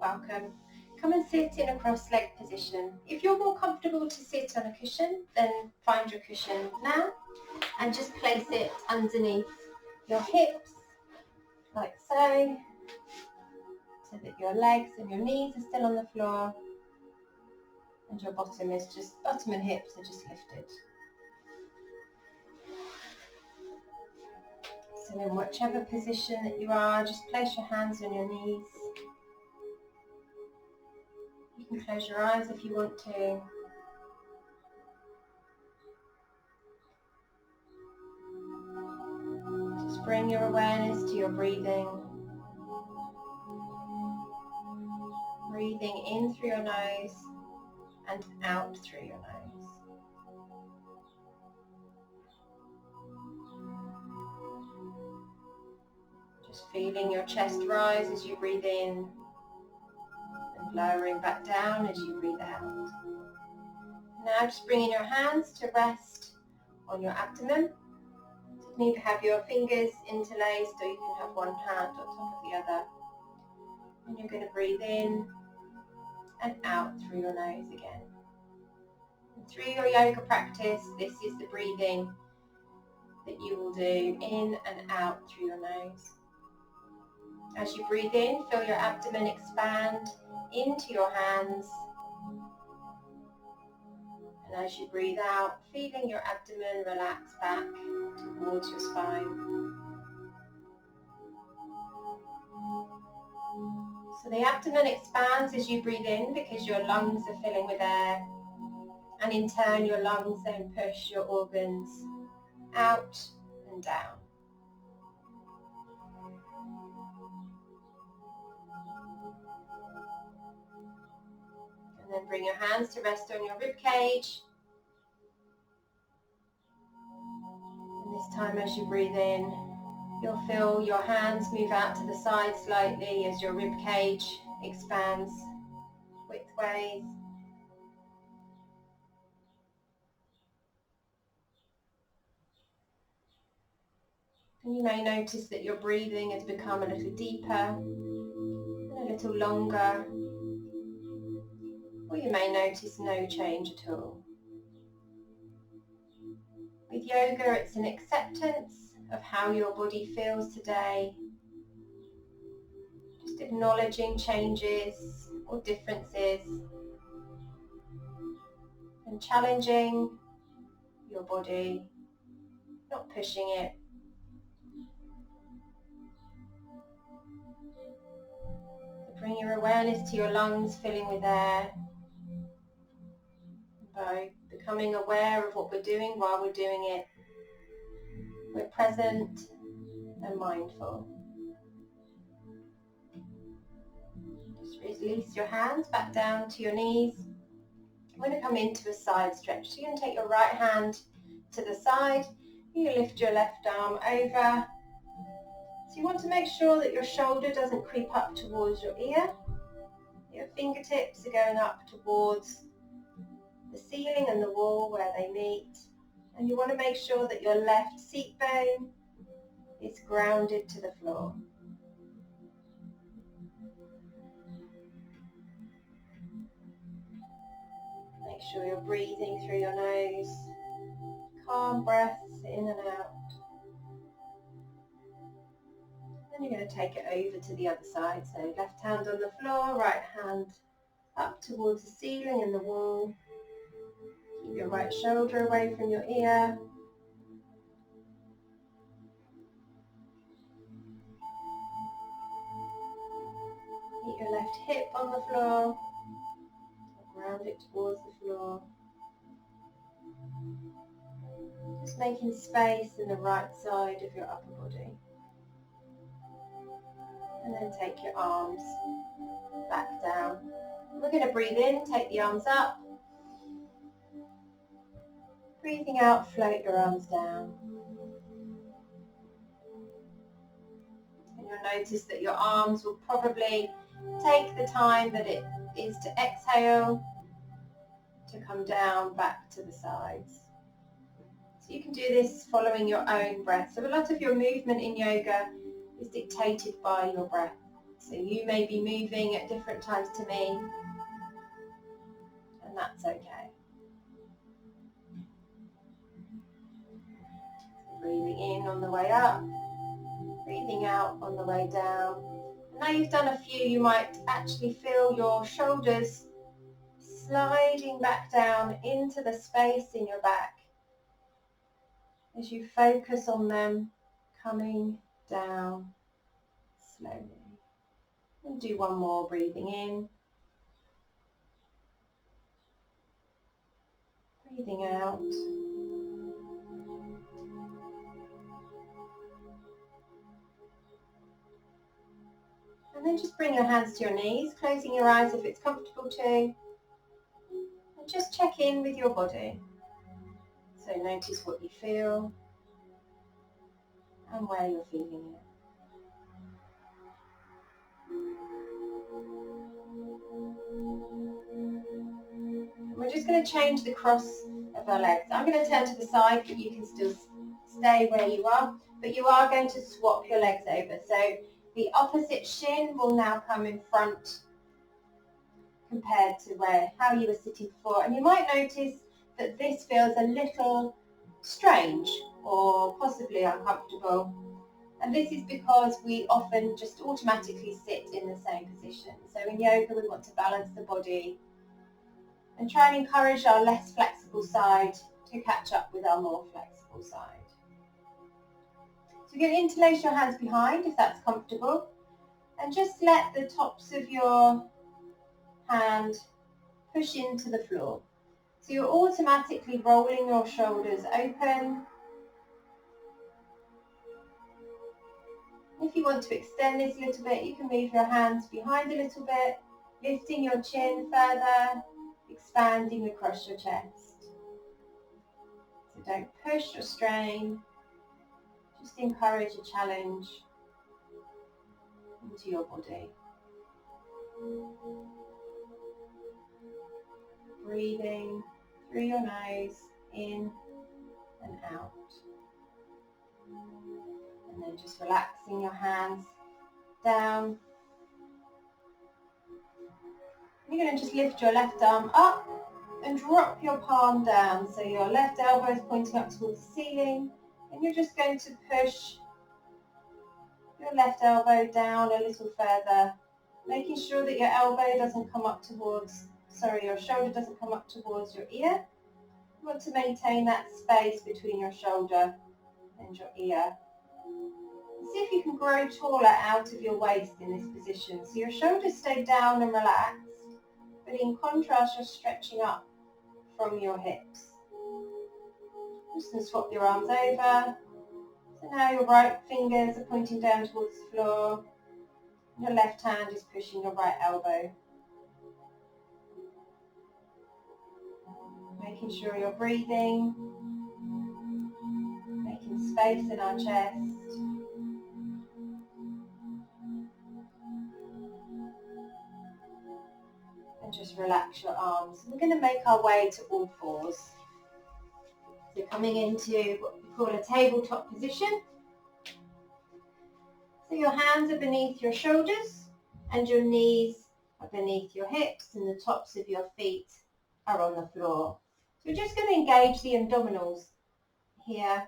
welcome. Come and sit in a cross-legged position. If you're more comfortable to sit on a cushion, then find your cushion now and just place it underneath your hips, like so that your legs and your knees are still on the floor and your bottom and hips are just lifted. So in whichever position that you are, just place your hands on your knees. You can close your eyes if you want to. Just bring your awareness to your breathing. Breathing in through your nose and out through your nose. Just feeling your chest rise as you breathe in and lowering back down as you breathe out. Now just bringing your hands to rest on your abdomen. You can either have your fingers interlaced or you can have one hand on top of the other. And you're going to breathe in and out through your nose again. And through your yoga practice, this is the breathing that you will do in and out through your nose. As you breathe in, feel your abdomen expand into your hands. And as you breathe out, feeling your abdomen relax back towards your spine. So the abdomen expands as you breathe in because your lungs are filling with air. And in turn, your lungs then push your organs out and down. And then bring your hands to rest on your rib cage. And this time as you breathe in, you'll feel your hands move out to the side slightly as your rib cage expands widthways. And you may notice that your breathing has become a little deeper and a little longer. Or you may notice no change at all. With yoga, it's an acceptance of how your body feels today. Just acknowledging changes or differences and challenging your body, not pushing it. Bring your awareness to your lungs filling with air. By becoming aware of what we're doing while we're doing it, we're present and mindful. Just release your hands back down to your knees. We're going to come into a side stretch. So you're going to take your right hand to the side. You lift your left arm over. So you want to make sure that your shoulder doesn't creep up towards your ear. Your fingertips are going up towards the ceiling and the wall where they meet. And you want to make sure that your left seat bone is grounded to the floor. Make sure you're breathing through your nose. Calm breaths in and out. Then you're going to take it over to the other side. So left hand on the floor, right hand up towards the ceiling and the wall. Keep your right shoulder away from your ear. Keep your left hip on the floor. Ground it towards the floor. Just making space in the right side of your upper body. And then take your arms back down. We're going to breathe in, take the arms up. Breathing out, float your arms down. And you'll notice that your arms will probably take the time that it is to exhale, to come down back to the sides. So you can do this following your own breath. So a lot of your movement in yoga is dictated by your breath. So you may be moving at different times to me, and that's okay. So breathing in on the way up, breathing out on the way down. And now you've done a few, you might actually feel your shoulders sliding back down into the space in your back as you focus on them coming down slowly. And do one more, breathing in, breathing out. And then just bring your hands to your knees, closing your eyes if it's comfortable to. And just check in with your body. So notice what you feel and where you're feeling it. We're just going to change the cross of our legs. I'm going to turn to the side, but you can still stay where you are. But you are going to swap your legs over. So the opposite shin will now come in front compared to how you were sitting before. And you might notice that this feels a little strange or possibly uncomfortable. And this is because we often just automatically sit in the same position. So in yoga, we want to balance the body and try and encourage our less flexible side to catch up with our more flexible side. So you're going to interlace your hands behind if that's comfortable, and just let the tops of your hand push into the floor. So you're automatically rolling your shoulders open. If you want to extend this a little bit, you can move your hands behind a little bit, lifting your chin further, expanding across your chest. So don't push or strain, just encourage a challenge into your body. Breathing through your nose, in and out. And then just relaxing your hands down. You're going to just lift your left arm up and drop your palm down. So your left elbow is pointing up towards the ceiling, and you're just going to push your left elbow down a little further, making sure that your elbow doesn't come up towards, your shoulder doesn't come up towards your ear. You want to maintain that space between your shoulder and your ear. See if you can grow taller out of your waist in this position. So your shoulders stay down and relaxed, but in contrast, you're stretching up from your hips. Just going to swap your arms over. So now your right fingers are pointing down towards the floor. Your left hand is pushing your right elbow. Making sure you're breathing, making space in our chest. And just relax your arms. We're going to make our way to all fours. So coming into what we call a tabletop position. So your hands are beneath your shoulders and your knees are beneath your hips and the tops of your feet are on the floor. So we're just going to engage the abdominals here.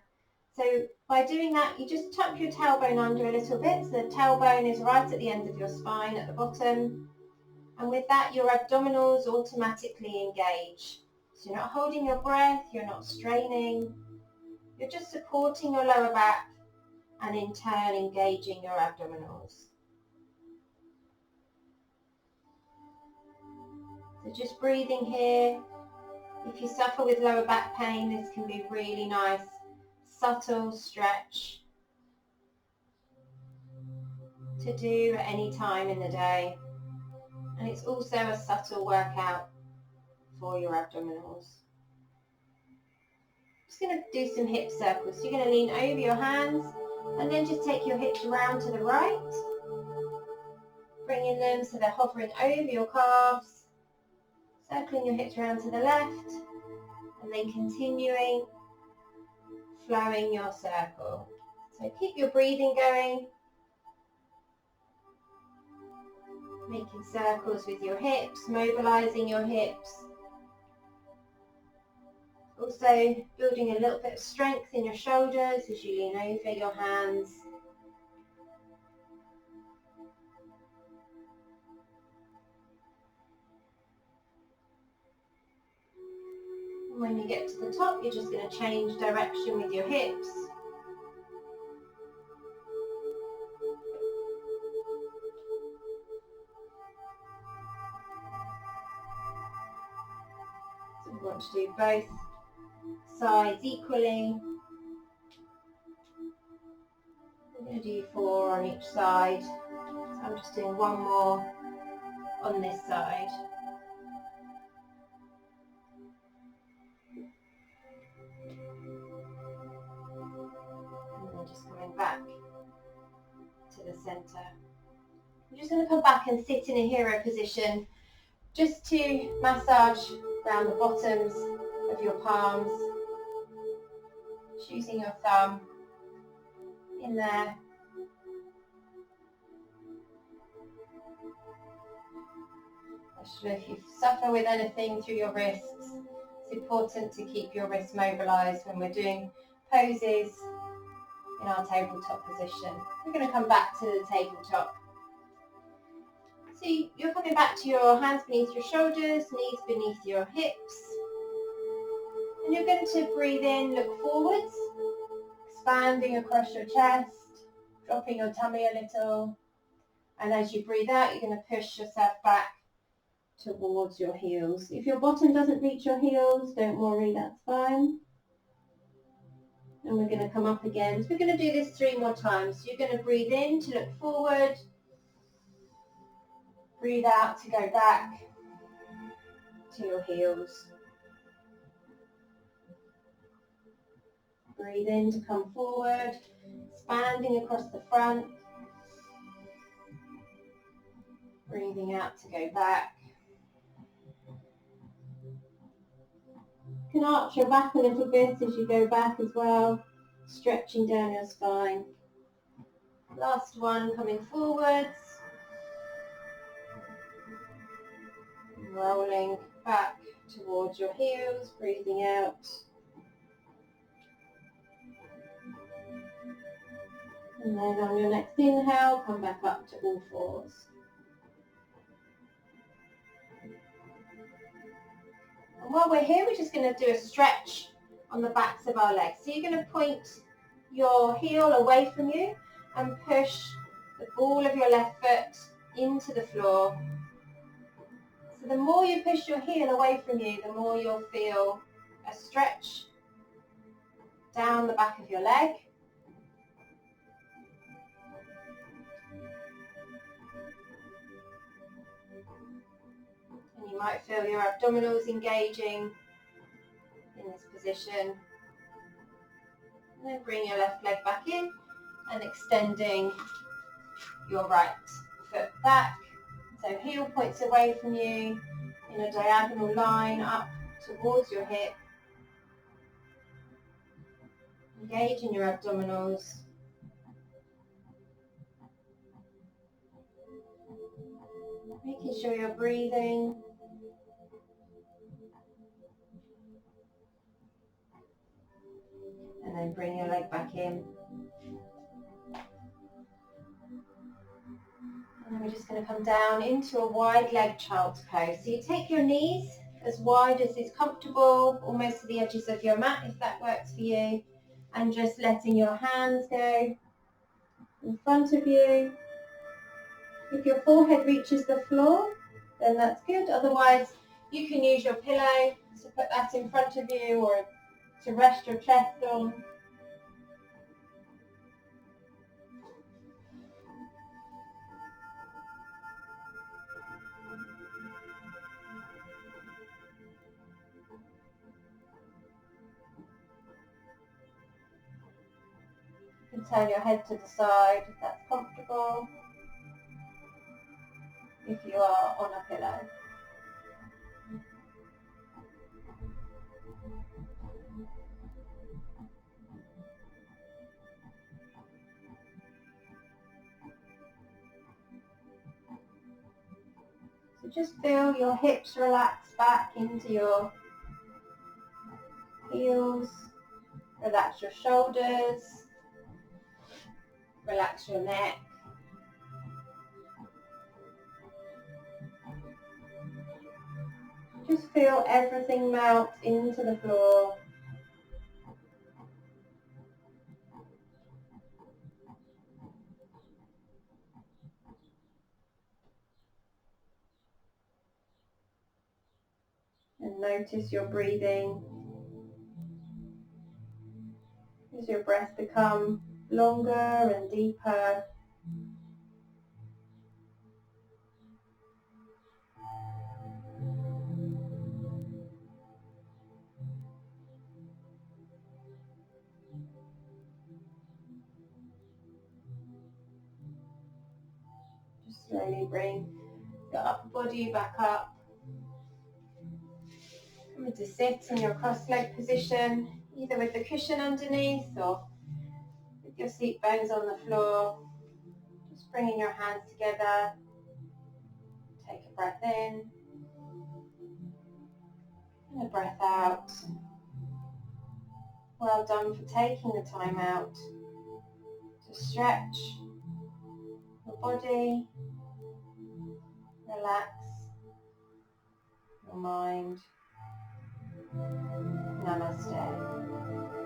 So by doing that, you just tuck your tailbone under a little bit. So the tailbone is right at the end of your spine at the bottom. And with that, your abdominals automatically engage. So you're not holding your breath, you're not straining. You're just supporting your lower back and in turn engaging your abdominals. So just breathing here. If you suffer with lower back pain, this can be really nice, subtle stretch to do at any time in the day. And it's also a subtle workout for your abdominals. Just going to do some hip circles. So you're going to lean over your hands and then just take your hips around to the right, bringing them so they're hovering over your calves, circling your hips around to the left, and then continuing flowing your circle. So keep your breathing going. Making circles with your hips, mobilizing your hips. Also building a little bit of strength in your shoulders as you lean over your hands. And when you get to the top, you're just going to change direction with your hips. So we want to do both sides equally. We're going to do 4 on each side. So I'm just doing 1 more on this side. And then just coming back to the centre. I'm just going to come back and sit in a hero position just to massage around the bottoms of your palms, just using your thumb in there. Especially if you suffer with anything through your wrists, it's important to keep your wrists mobilised when we're doing poses in our tabletop position. We're going to come back to the tabletop. So you're coming back to your hands beneath your shoulders, knees beneath your hips. And you're going to breathe in, look forwards, expanding across your chest, dropping your tummy a little. And as you breathe out, you're going to push yourself back towards your heels. If your bottom doesn't reach your heels, don't worry, that's fine. And we're going to come up again. So we're going to do this 3 more times. So you're going to breathe in to look forward. Breathe out to go back to your heels. Breathe in to come forward, expanding across the front. Breathing out to go back. You can arch your back a little bit as you go back as well, stretching down your spine. Last one, coming forwards. Rolling back towards your heels, breathing out. And then on your next inhale, come back up to all 4s. And while we're here, we're just going to do a stretch on the backs of our legs. So you're going to point your heel away from you and push the ball of your left foot into the floor. So the more you push your heel away from you, the more you'll feel a stretch down the back of your leg. And you might feel your abdominals engaging in this position. And then bring your left leg back in and extending your right foot back. So heel points away from you in a diagonal line up towards your hip. Engage in your abdominals. Making sure you're breathing. And then bring your leg back in. And then we're just going to come down into a wide leg child's pose. So you take your knees as wide as is comfortable, almost to the edges of your mat if that works for you. And just letting your hands go in front of you. If your forehead reaches the floor, then that's good. Otherwise, you can use your pillow to put that in front of you or to rest your chest on. You can turn your head to the side if that's comfortable, if you are on a pillow. So just feel your hips relax back into your heels. Relax your shoulders. Relax your neck. Just feel everything melt into the floor. And notice your breathing as your breath becomes longer and deeper. Just slowly bring your upper body back up. Come to sit in your cross-legged position, either with the cushion underneath or with your seat bones on the floor. Just bringing your hands together. Take a breath in and a breath out. Well done for taking the time out to stretch your body, relax your mind. Namaste.